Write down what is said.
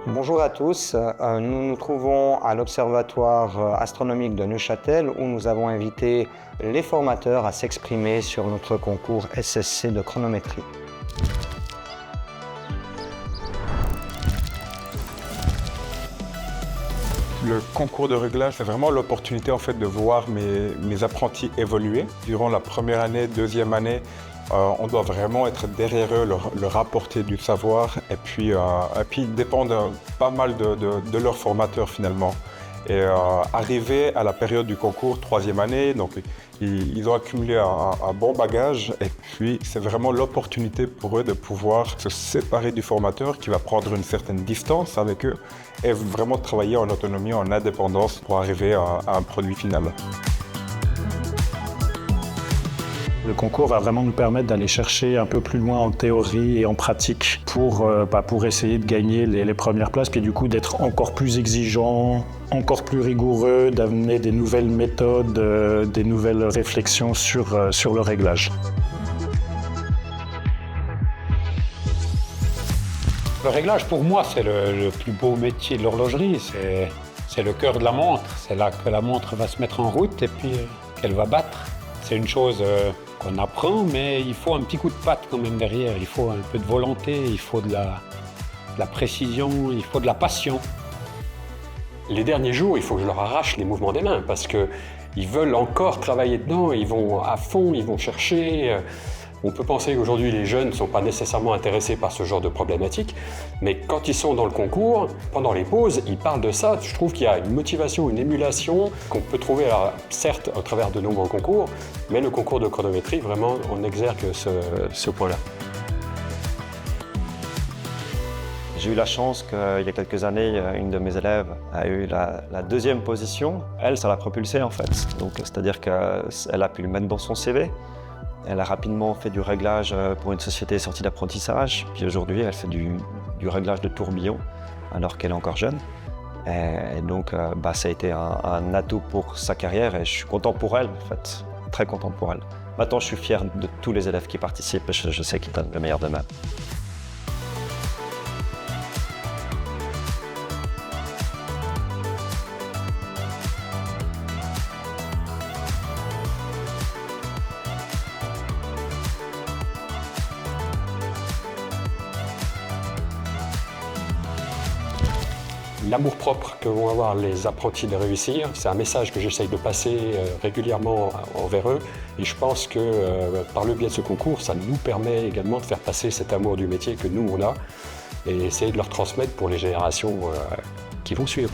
Bonjour à tous, nous nous trouvons à l'Observatoire astronomique de Neuchâtel où nous avons invité les formateurs à s'exprimer sur notre concours SSC de chronométrie. Le concours de réglage, c'est vraiment l'opportunité en fait de voir mes apprentis évoluer. Durant la première année, deuxième année, on doit vraiment être derrière eux, leur apporter du savoir et puis dépendre pas mal de leurs formateurs finalement. Et arriver à la période du concours, troisième année, donc ils ont accumulé un bon bagage et puis c'est vraiment l'opportunité pour eux de pouvoir se séparer du formateur qui va prendre une certaine distance avec eux et vraiment travailler en autonomie, en indépendance pour arriver à un produit final. Le concours va vraiment nous permettre d'aller chercher un peu plus loin en théorie et en pratique pour essayer de gagner les premières places, puis du coup d'être encore plus exigeant, encore plus rigoureux, d'amener des nouvelles méthodes, des nouvelles réflexions sur le réglage. Le réglage, pour moi, c'est le plus beau métier de l'horlogerie. C'est le cœur de la montre. C'est là que la montre va se mettre en route et puis qu'elle va battre. C'est une chose qu'on apprend, mais il faut un petit coup de patte quand même derrière. Il faut un peu de volonté, il faut de la précision, il faut de la passion. Les derniers jours, il faut que je leur arrache les mouvements des mains parce qu'ils veulent encore travailler dedans, ils vont à fond, ils vont chercher. On peut penser qu'aujourd'hui les jeunes ne sont pas nécessairement intéressés par ce genre de problématiques, mais quand ils sont dans le concours, pendant les pauses, ils parlent de ça. Je trouve qu'il y a une motivation, une émulation qu'on peut trouver, alors, certes, au travers de nombreux concours, mais le concours de chronométrie, vraiment, on exergue ce point-là. J'ai eu la chance qu'il y a quelques années, une de mes élèves a eu la deuxième position. Elle, ça l'a propulsée en fait. Donc, c'est-à-dire qu'elle a pu le mettre dans son CV. Elle a rapidement fait du réglage pour une société sortie d'apprentissage. Puis aujourd'hui, elle fait du réglage de tourbillon alors qu'elle est encore jeune. Et donc, ça a été un atout pour sa carrière et je suis content pour elle, en fait. Très content pour elle. Maintenant, je suis fier de tous les élèves qui participent. Je sais qu'ils donnent le meilleur d'eux-mêmes. L'amour-propre que vont avoir les apprentis de réussir, c'est un message que j'essaye de passer régulièrement envers eux. Et je pense que par le biais de ce concours, ça nous permet également de faire passer cet amour du métier que nous, on a et essayer de leur transmettre pour les générations qui vont suivre.